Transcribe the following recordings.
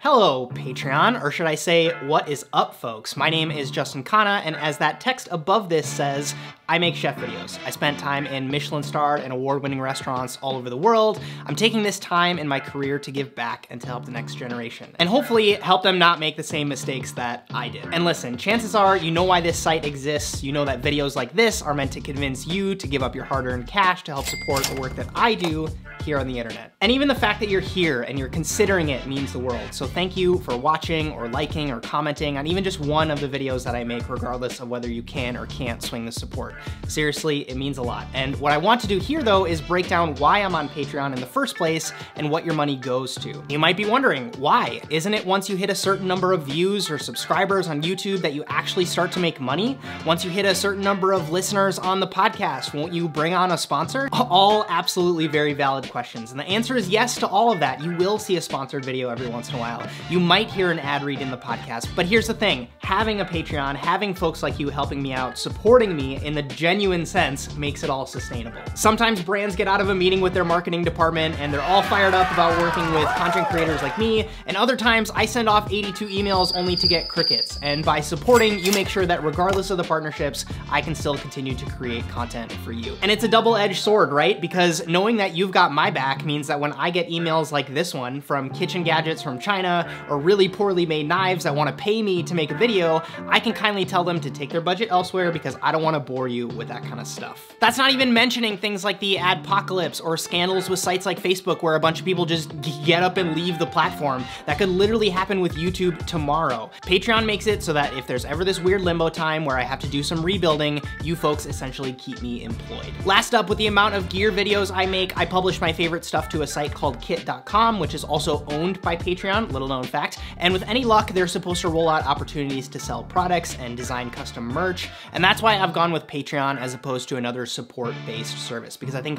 Hello, Patreon, or should I say, what is up, folks? My name is Justin Khanna, and as that text above this says, I make chef videos. I spent time in Michelin-starred and award-winning restaurants all over the world. I'm taking this time in my career to give back and to help the next generation, and hopefully help them not make the same mistakes that I did. And listen, chances are you know why this site exists. You know that videos like this are meant to convince you to give up your hard-earned cash to help support the work that I do here on the internet. And even the fact that you're here and you're considering it means the world. So thank you for watching or liking or commenting on even just one of the videos that I make, regardless of whether you can or can't swing the support. Seriously, it means a lot. And what I want to do here though is break down why I'm on Patreon in the first place and what your money goes to. You might be wondering, why? Isn't it once you hit a certain number of views or subscribers on YouTube that you actually start to make money? Once you hit a certain number of listeners on the podcast, won't you bring on a sponsor? All absolutely very valid questions. And the answer is yes to all of that. You will see a sponsored video every once in a while. You might hear an ad read in the podcast, but here's the thing. Having a Patreon, having folks like you helping me out, supporting me in the genuine sense makes it all sustainable. Sometimes brands get out of a meeting with their marketing department and they're all fired up about working with content creators like me, and other times I send off 82 emails only to get crickets. And by supporting, you make sure that regardless of the partnerships, I can still continue to create content for you. And it's a double-edged sword, right? Because knowing that you've got my back means that when I get emails like this one from kitchen gadgets from China or really poorly made knives that want to pay me to make a video, I can kindly tell them to take their budget elsewhere because I don't want to bore you with that kind of stuff. That's not even mentioning things like the adpocalypse or scandals with sites like Facebook where a bunch of people just get up and leave the platform. That could literally happen with YouTube tomorrow. Patreon makes it so that if there's ever this weird limbo time where I have to do some rebuilding, you folks essentially keep me employed. Last up, with the amount of gear videos I make, I publish my favorite stuff to a site called kit.com, which is also owned by Patreon, little known fact. And with any luck, they're supposed to roll out opportunities to sell products and design custom merch. And that's why I've gone with Patreon as opposed to another support-based service, because I think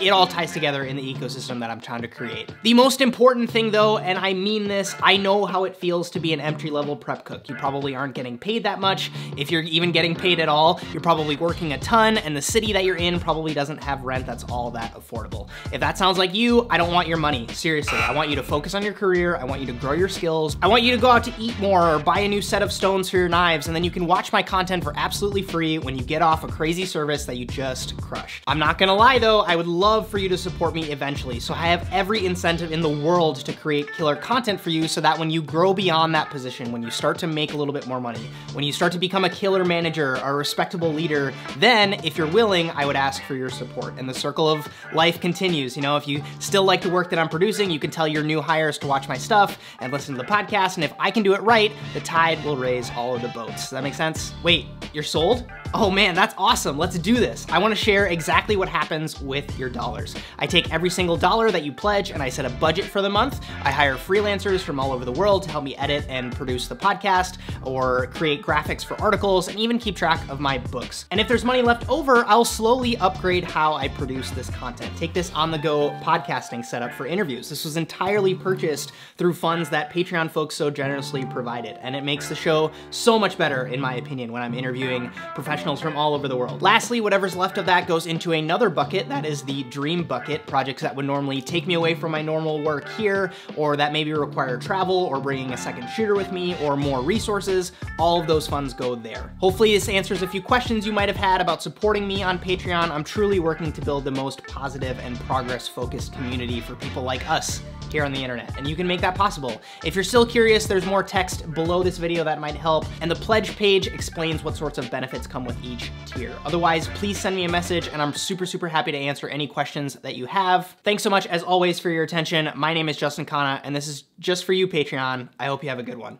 it all ties together in the ecosystem that I'm trying to create. The most important thing though, and I mean this, I know how it feels to be an entry-level prep cook. You probably aren't getting paid that much. If you're even getting paid at all, you're probably working a ton, and the city that you're in probably doesn't have rent that's all that affordable. If that sounds like you, I don't want your money. Seriously, I want you to focus on your career. I want you to grow your skills. I want you to go out to eat more or buy a new set of stones for your knives, and then you can watch my content for absolutely free when you get off a crazy service that you just crushed. I'm not gonna lie though, I would love for you to support me eventually, so I have every incentive in the world to create killer content for you so that when you grow beyond that position, when you start to make a little bit more money, when you start to become a killer manager, a respectable leader, then if you're willing, I would ask for your support. And the circle of life continues. You know, if you still like the work that I'm producing, you can tell your new hires to watch my stuff and listen to the podcast, and if I can do it right, the tide will raise all of the boats. Does that make sense? Wait, you're sold? Oh man, that's awesome. Let's do this. I want to share exactly what happens with your dollars. I take every single dollar that you pledge and I set a budget for the month. I hire freelancers from all over the world to help me edit and produce the podcast or create graphics for articles and even keep track of my books. And if there's money left over, I'll slowly upgrade how I produce this content. Take this on-the-go podcasting setup for interviews. This was entirely purchased through funds that Patreon folks so generously provided, and it makes the show so much better, in my opinion, when I'm interviewing professionals from all over the world. Lastly, whatever's left of that goes into another bucket, that is the dream bucket, projects that would normally take me away from my normal work here, or that maybe require travel, or bringing a second shooter with me, or more resources. All of those funds go there. Hopefully this answers a few questions you might have had about supporting me on Patreon. I'm truly working to build the most positive and progress-focused community for people like us here on the internet, and you can make that possible. If you're still curious, there's more text below this video that might help, and the pledge page explains what sorts of benefits come with each tier. Otherwise, please send me a message, and I'm super happy to answer any questions that you have. Thanks so much, as always, for your attention. My name is Justin Khanna, and this is just for you, Patreon. I hope you have a good one.